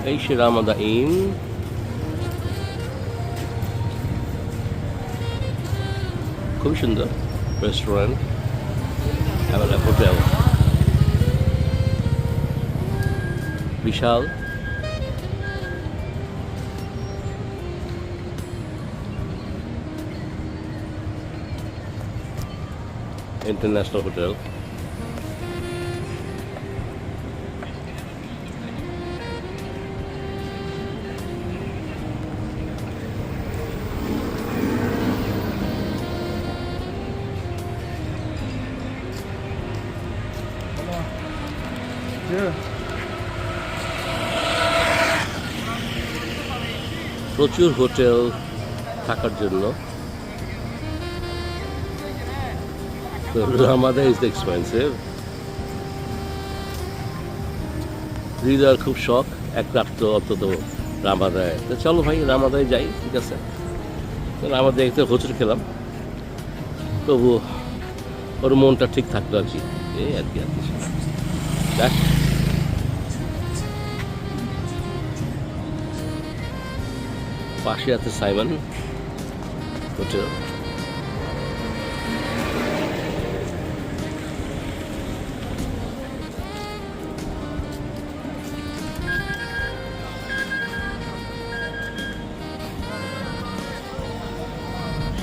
এই সে Ramada in, খুবই সুন্দর রেস্টুরেন্ট এবং হোটেল, বিশাল। International hotel. প্রচুর হোটেল থাকার জন্য। তো রামাদা ইজ এক্সপেন্সিভ। হৃদয়ের খুব শখ এক রাত্র অন্তত রামাদায়। তো চলো ভাই রামাদায় যাই, ঠিক আছে। রামাদায় একটু হোটেল খেলাম, তবু ওর মনটা ঠিক থাকলো আর কি, এই আর কি আর কি। দেখ পাশে আছে সাইমন হোটেল।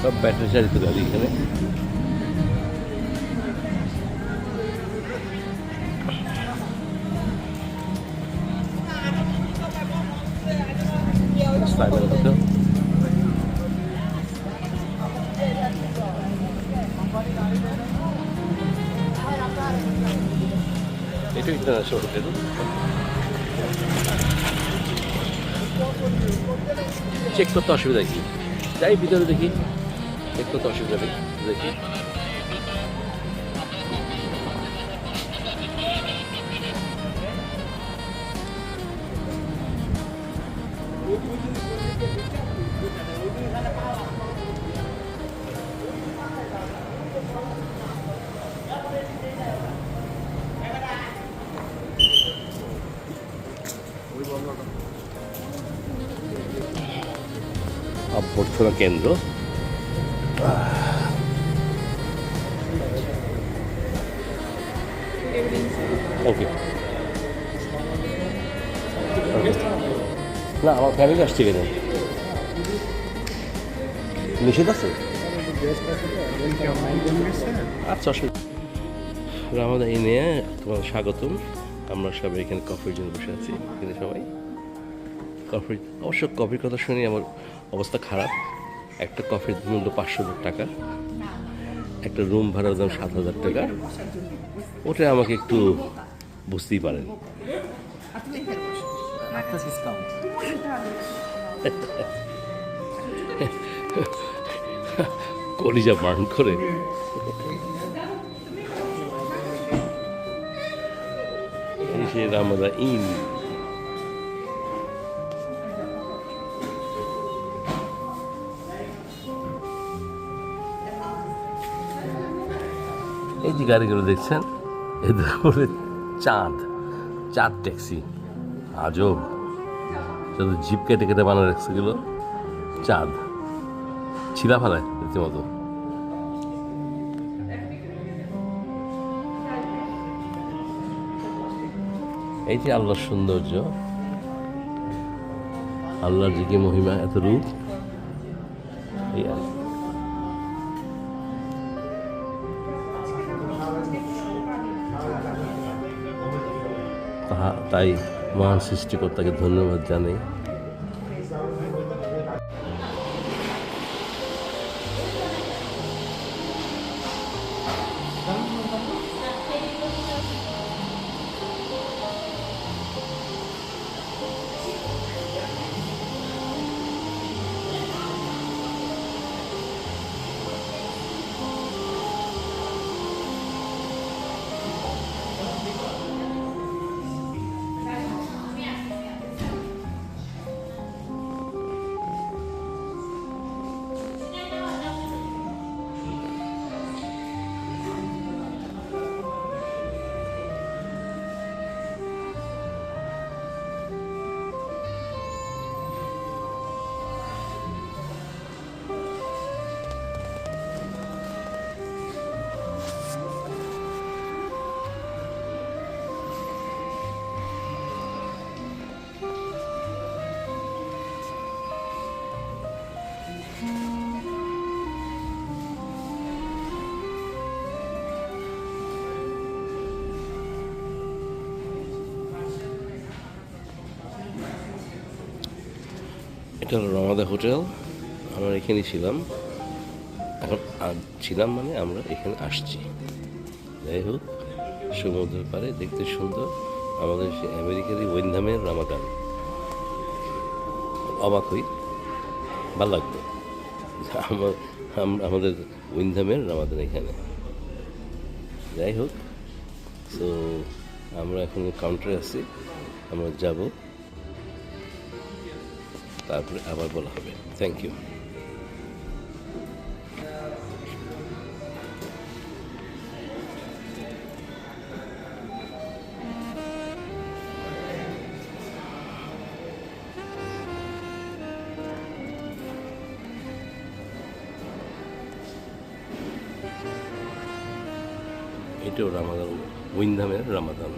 সব ব্যাটারি চালিত গাড়ি এখানে। Simon hotel. এটা ইন্টারন্যাশনাল হোটেল। চেক করতে অসুবিধা কি, যাই ভিতরে দেখি, চেক করতে অসুবিধা নেই, দেখি। অভ্যর্থনা কেন্দ্র। ওকে, না আমার ফ্যামিলি আসছে এখানে, নিষেধ আছে। আচ্ছা অসুবিধা। রামাদা ইনে তোমার স্বাগতম। আমরা সবাই এখানে কফির জন্য বসে আছি, এখানে সবাই কফি। অবশ্য কফির কথা শুনে আমার অবস্থা খারাপ। একটা কফির মূল্য 500 টাকা, একটা রুম ভাড়ার দাম 7,000 টাকা। ওটা আমাকে একটু বুঝতেই পারেন। কলিজা বার্ন করে। সে রামাদা ইন। এই যে গাড়িগুলো দেখছেন, এদের উপরে চাঁদ ট্যাক্সি। আজব, শুধু জিপ কেটে কেটে বানানো ট্যাক্সিগুলো চাঁদ ছিলা ফেলায় রীতিমতো। এই যে আল্লাহর সৌন্দর্য, আল্লাহর যে কি মহিমা, এত রূপ। এই আর তাই মহান সৃষ্টিকর্তাকে ধন্যবাদ জানাই। এটা হলো রমাদা হোটেল। আমরা এখানেই ছিলাম, এখন ছিলাম মানে আমরা এখানে আসছি। যাই হোক, সমুদ্রের পাড়ে দেখতে সুন্দর। আমাদের সে আমেরিকারই ওয়েনধামের রামাদান। অবাক হই, ভালো লাগতো আমাদের উইন্ধামের রামাদান এখানে। যাই হোক, তো আমরা এখন কাউন্টারে আছি, আমরা যাব, তারপরে আবার বলা হবে। Thank you. এটাও রামাদান, উইন্ধামের রামাদান।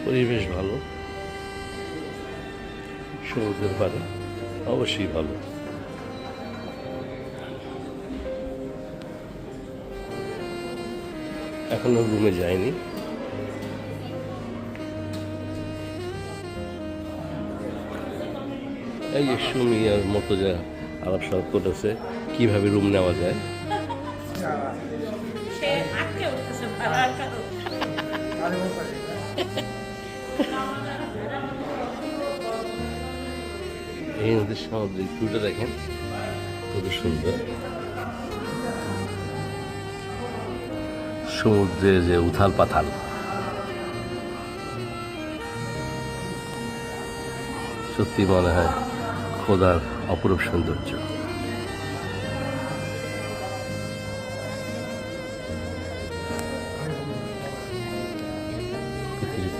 পরিবেশ ভালো, সমুদ্রের পাড়ে অবশ্যই ভালো। এখনো রুমে যায়নি। এই যে সুমি আর মর্তজা আলাপ সালাপ করতেছে কিভাবে রুম নেওয়া যায়। এই নদীর সামুদ্রিক ভিউটা দেখেন কত সুন্দর। সমুদ্রের যে উথাল পাথাল, সত্যি মনে হয় খোদার অপরূপ সৌন্দর্য।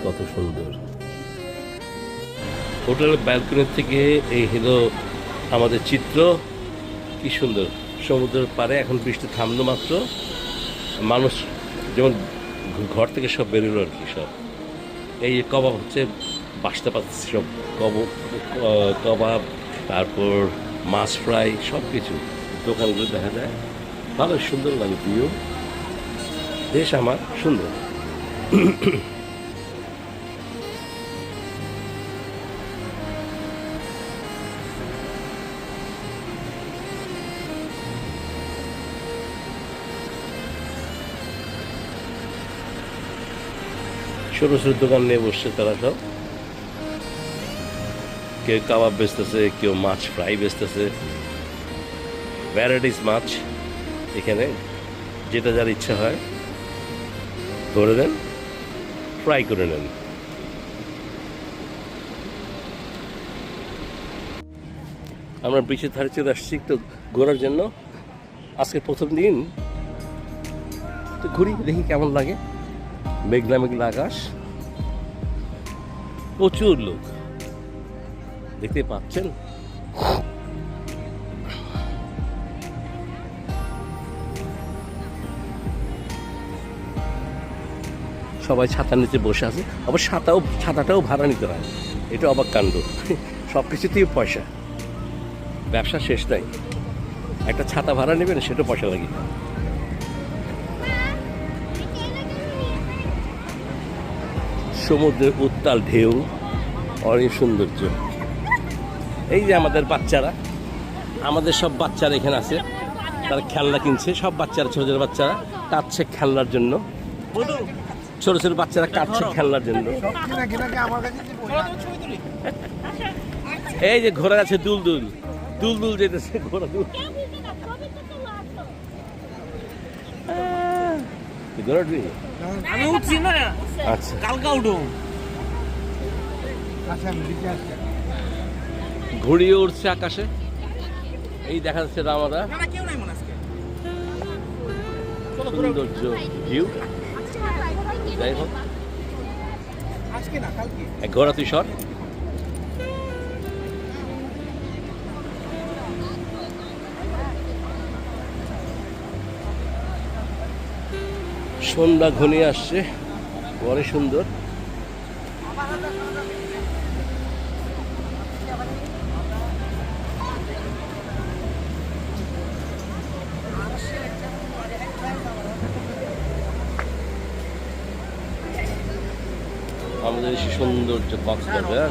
কত সুন্দর। হোটেলের ব্যালকনির থেকে এই হলো আমাদের চিত্র। কি সুন্দর সমুদ্রের পাড়ে। এখন বৃষ্টি থামলো মাত্র, মানুষ যেমন ঘর থেকে সব বেরোলো আর কি। সব এই কবাব হচ্ছে, বাসতে পাচ্ছি সব কবাব, তারপর মাছ ফ্রাই, সব কিছু দোকানগুলো দেখা যায়। ভালো সুন্দর লাগে। প্রিয় দেশ আমার, সুন্দর। ছোটো ছোটো দোকান নিয়ে বসছে তারা সব। কেউ কাবাব বেচতেছে, কেউ মাছ ফ্রাই বেচতেছে। ভ্যারাইটিস মাছ এখানে, যেটা যার ইচ্ছা হয় ধরে নেন, ফ্রাই করে নেন। আমরা বিচের ধারে চলে আসছি একটু ঘোরার জন্য। আজকে প্রথম দিন, তো ঘুরি, দেখি কেমন লাগে। মেঘলা মেঘলা আকাশ, প্রচুর লোক দেখতে পাচ্ছেন। সবাই ছাতার নিচে বসে আছে। আবার ছাতাটাও ভাড়া নিতে হয়, এটা অবাক কাণ্ড। সব কিছুতেই পয়সা, ব্যবসা শেষ নাই। একটা ছাতা ভাড়া নেবেন, সেটা পয়সা লাগে। সমুদ্রের উত্তাল ঢেউ, অনেক সৌন্দর্য। এই যে আমাদের বাচ্চারা, আমাদের সব বাচ্চারা এখানে আছে, তারা খেলনা কিনছে। সব বাচ্চারা, ছোট ছোট বাচ্চারা কাঁদছে খেলনার জন্য। ছোট ছোট বাচ্চারা কাটছে খেলনার জন্য। এই যে ঘোড়া আছে দুলদুল, দুলদুল যেতেছে ঘোড়া দুল। আমি উঠছি না, আচ্ছা কালকা উঠো। ঘুড়িয়ে উঠছে আকাশে, এই দেখা যাচ্ছে রামাদা। কেউ নাই মনে আজকে। সৌন্দর্য ভিউ। যাই হোক, আজকে না কালকে। এক ঘোড়া তুই সর। সন্ধ্যা ঘনিয়ে আসছে, বড় সুন্দর। আমাদের দেশের সৌন্দর্য কক্সবাজার।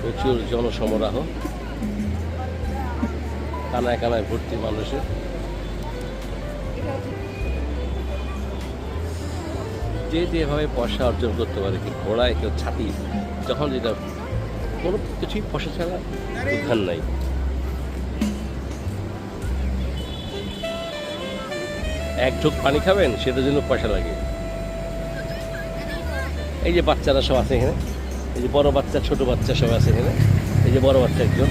প্রচুর জনসমারোহ, কানায় কানায় ভর্তি মানুষের। যে যেভাবে পয়সা অর্জন করতে পারে, কি ঘোড়ায় কেউ ছাতি, যখন যেটা কোনো কিছুই পয়সা ছাড়া উদ্ধার নাই। এক ঢোক পানি খাবেন, সেটার জন্য পয়সা লাগে। এই যে বাচ্চারা সব আছে এখানে, এই যে বড় বাচ্চা ছোট বাচ্চা সব আছে এখানে। এই যে বড় বাচ্চা একজন।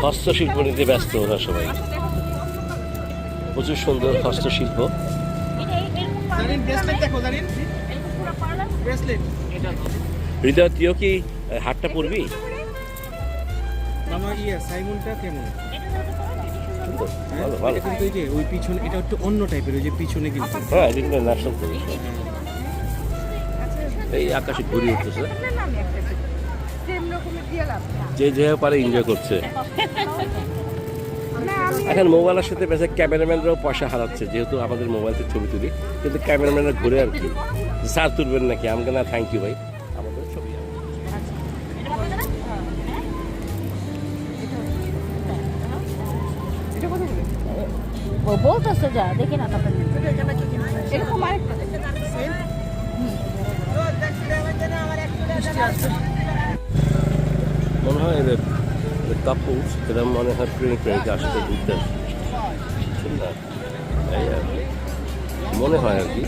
হস্তশিল্প নিতে ব্যস্ত ওরা সবাই, প্রচুর সুন্দর হস্তশিল্প। হৃদয়, তুইও কি হাটটা পরবি? ভালো ভালো। কিন্তু এই যে ওই পিছনে এটা একটু অন্য টাইপের, ওই যে পিছনে কিন্তু হ্যাঁ, এটা কিন্তু ন্যাশনাল পুলিশ। এই আকাশে ঘুরে উঠতেছে, যে যেভাবে পারে এনজয় করছে। এখন মোবাইলের সাথে বেশি ক্যামেরাম্যানরাও পয়সা হারাচ্ছে, যেহেতু আমাদের মোবাইল থেকে ছবি তুলি, কিন্তু ক্যামেরাম্যানরা ঘুরে আর কি, স্যার তুলবেন নাকি? আমাকে না, থ্যাংক ইউ ভাই, আমাদের ছবি। বলতেছে যা দেখি না, তারপরে এরকম আরেকটা মনে হয় এদের কাপলস, এরা মনে হয় প্রেমিক আসতে ঘুরতে আসছে না, এই আর কি মনে হয় আর কি।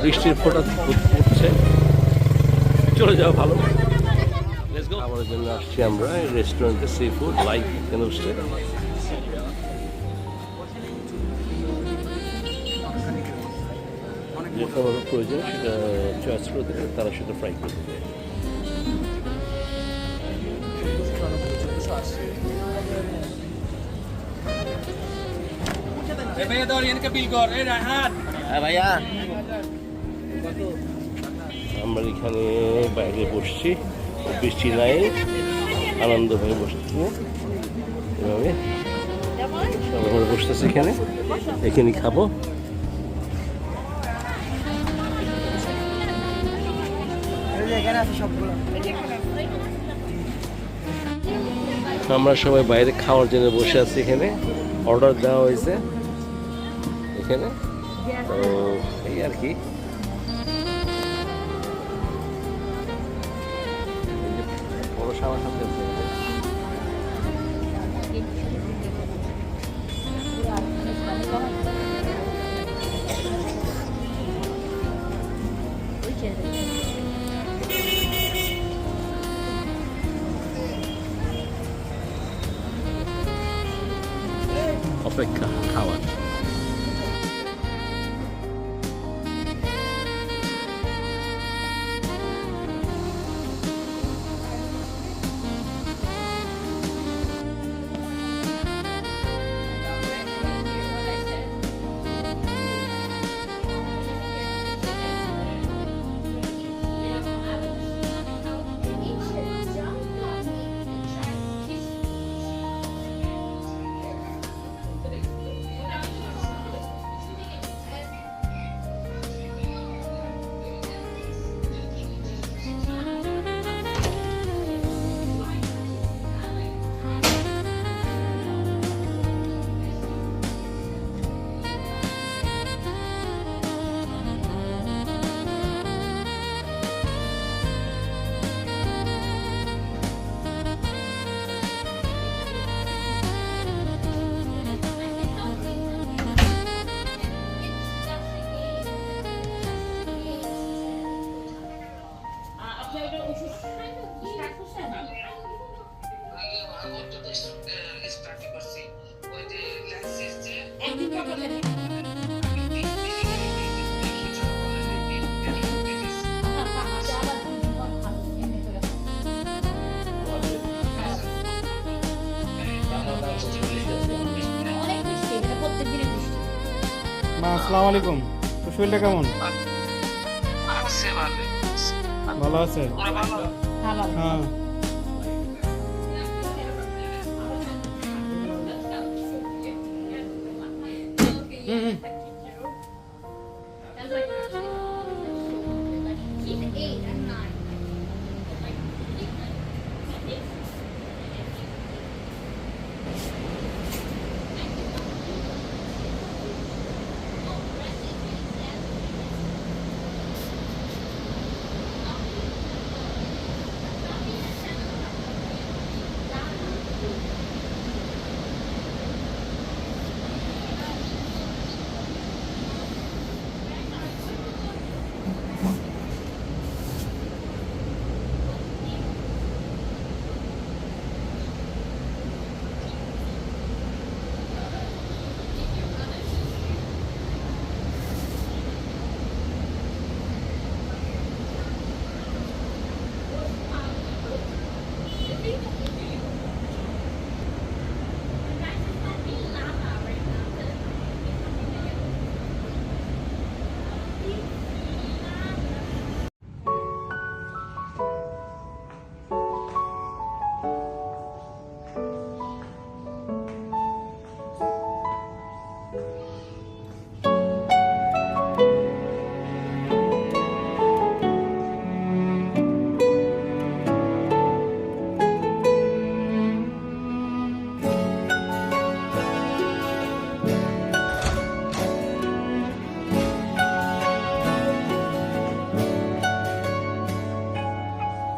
বৃষ্টির ফোঁটা উঠছে, চলে যাওয়া ভালো। খাবারের জন্য আসছি আমরা রেস্টুরেন্টে, সি ফুড লাইক এখানে উঠছে। যে খাবার প্রয়োজন সেটা চয়েস করে দেবে, তারা সেটা ফ্রাই করে দেবে। ভাইয়া আমরা এখানে বাইরে বসছি, বৃষ্টি নাই, আনন্দ হয়ে বসছি এভাবে সবাই বসতেছে এখানে, এখানে খাবো। আমরা সবাই বাইরে খাওয়ার জন্য বসে আছি, এখানে অর্ডার দেওয়া হয়েছে এখানে, তো এই আর কি। বড় সাবার সাথে অপেক্ষা খাওয়ার। মা আসসালামু আলাইকুম। তো শরীরটা কেমন? ভালো আছে? হ্যাঁ।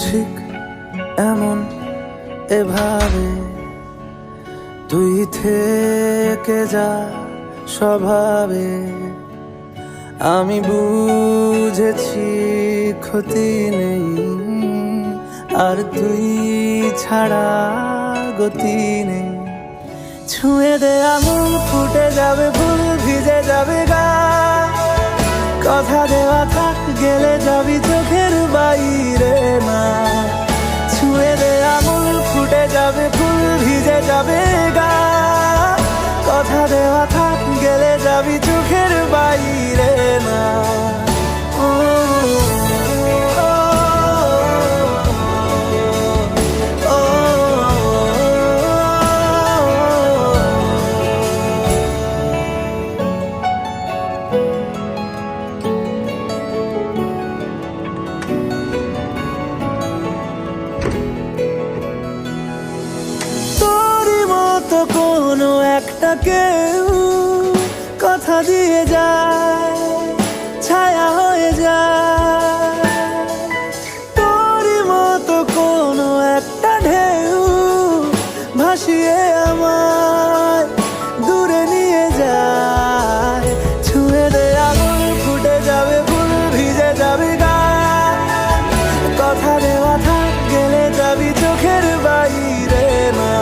ঠিক এমন এভাবে তুই থেকে যা স্বভাবে, আমি বুঝেছি ক্ষতি নেই আর তুই ছাড়া গতি নেই। ছুঁয়ে দে আঙুল ফুটে যাবে ফুল ভিজে যাবে গা, কথা দেওয়া থাক গেলে যাবি চোখের বাইরে না। ছুঁয়ে দে আঙুল ফুটে যাবে ফুল ভিজে যাবে গা, কথা দেওয়া থাক গেলে যাবি চোখের বাইরে না। ও, ও, ও, ও, তোরই মতো কোনো একটা কেউ কথা দিয়ে যায়, ছায়া হয়ে যায়। তোরই মতো কোনো একটা ঢেউ ভাসিয়ে আমায় দূরে নিয়ে যায়। ছুঁয়ে দে আঙুল ফুটে যাবে ফুল ভিজে যাবে গা, কথা দেওয়া থাক গেলে যাবি চোখের বাইরে না।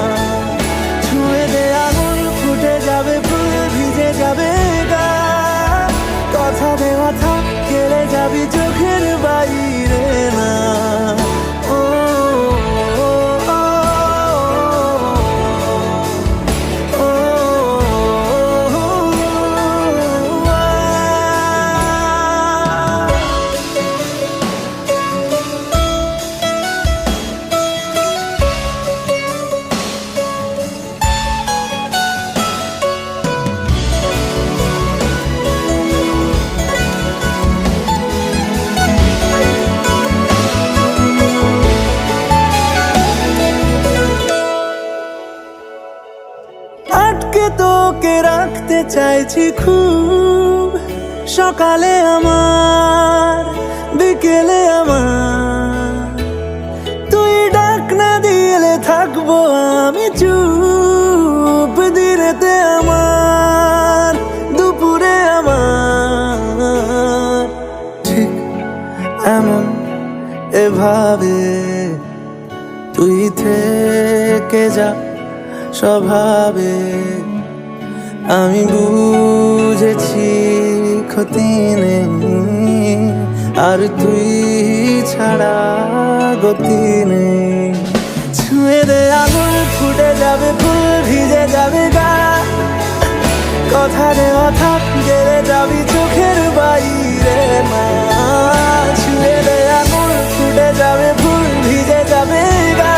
ছুঁয়ে দে আঙুল ফুটে যাবে দেওয়া থাক গেলে যাবি চোখের বাইরে না ও, ও, ও, ও, ও, আটকে তোকে রাখতে চাইছি খুব সকালে আমার বিকেলে আমার তুই ডাক না দিলে থাকবো আমি চুপ দিনেতে আমার দুপুরে আমার ঠিক এমন এভাবে তুই থেকে যা স্বভাবে আমি বুঝেছি ক্ষতি নেই আর তুই ছাড়া গতি নেই ছুঁয়ে দে আঙুল ফুটে যাবে ফুল ভিজে যাবে গা কথা দেওয়া থাক গেলে যাবি চোখের বাইরে না ছুঁয়ে দে আঙুল ফুটে যাবে ফুল ভিজে যাবে গা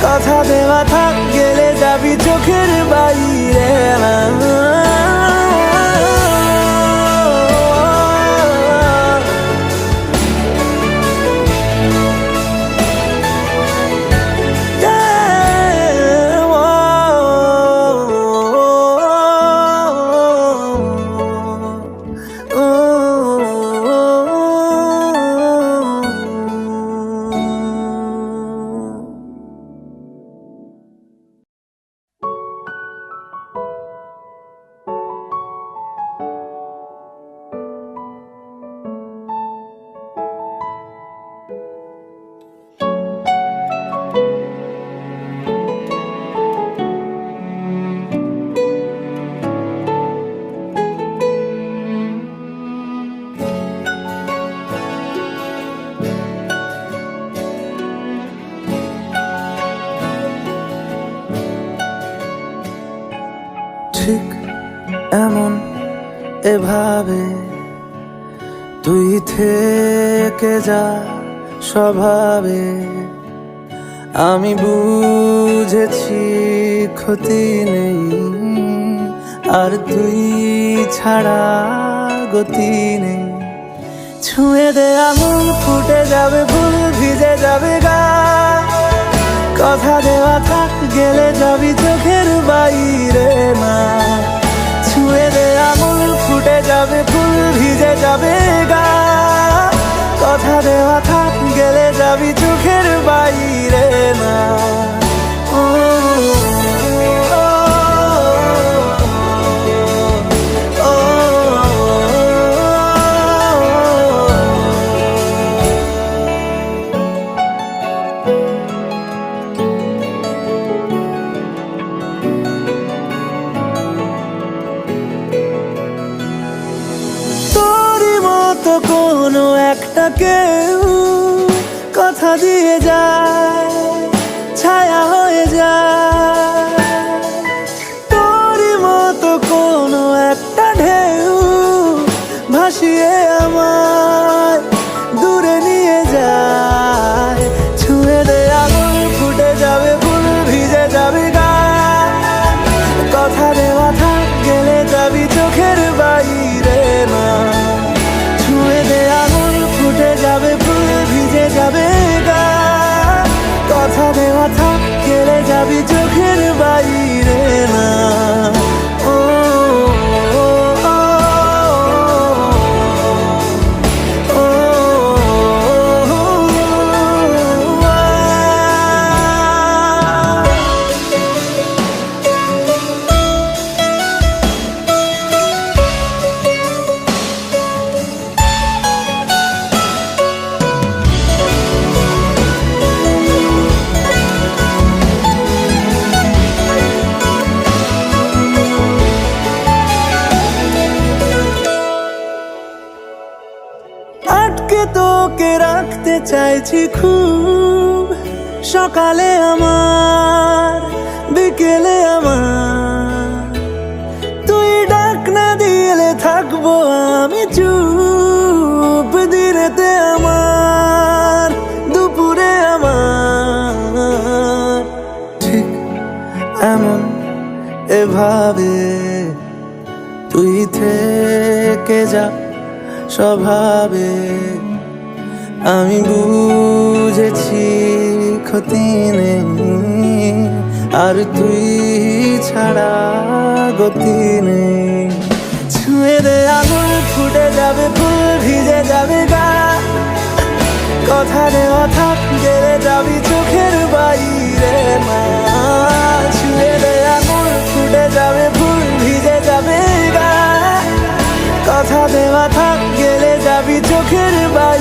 কথা দেওয়া থাক গেলে যাবি চোখের বাইরে না ঠিক এমন এভাবে তুই থেকে যা স্বভাবে আমি বুঝেছি ক্ষতি নেই আর তুই ছাড়া গতি নেই ছুঁয়ে দে আঙুল ফুটে যাবে ফুল ভিজে যাবে গা কথা দেওয়া থাক গেলে যাবি চোখের বাইরে না ছুঁয়ে দে আঙুল ফুটে যাবে ফুল ভিজে যাবে গা কথা দেওয়া থাক গেলে যাবি চোখের বাইরে না ও, ও, ও, ও, তোরই মতো কোনো একটা কেউ কথা দিয়ে যায় ছায়া হয়ে যায় তোরই মতো কোনো একটা ঢেউ ভাসিয়ে আমায় দূরে নিয়ে যায় ছুঁয়ে দে আঙুল ফুটে যাবে ফুল ভিজে যাবে গা কথা দেওয়া থাক গেলে যাবি চোখের বাইরে না ছুঁয়ে দে আঙুল ফুটে যাবে ফুল ভিজে যাবে গা কথা দেওয়া থাক গেলে যাবি চোখের বাইরে না ও, ও, ও, ও, তোকে রাখতে চাইছি খুব, সকালে আমার বিকেলে আমার, তুই ডাক না দিলে থাকবো আমি চুপ, দিনেতে আমার দুপুরে আমার, ঠিক এমন এভাবে তুই থেকে যা স্বভাবে, আমি বুঝেছি ক্ষতি নেই, আর তুই ছাড়া গতি নেই। ছুঁয়ে দে আঙুল ফুটে যাবে ফুল, ভিজে যাবে গা, কথা দেওয়া থাক গেলে যাবি চোখের বাইরে মা। ছুঁয়ে দে আঙুল ফুটে যাবে ফুল, ভিজে যাবে গা, কথা দেওয়া থাক গেলে যাবি চোখের বাইরে।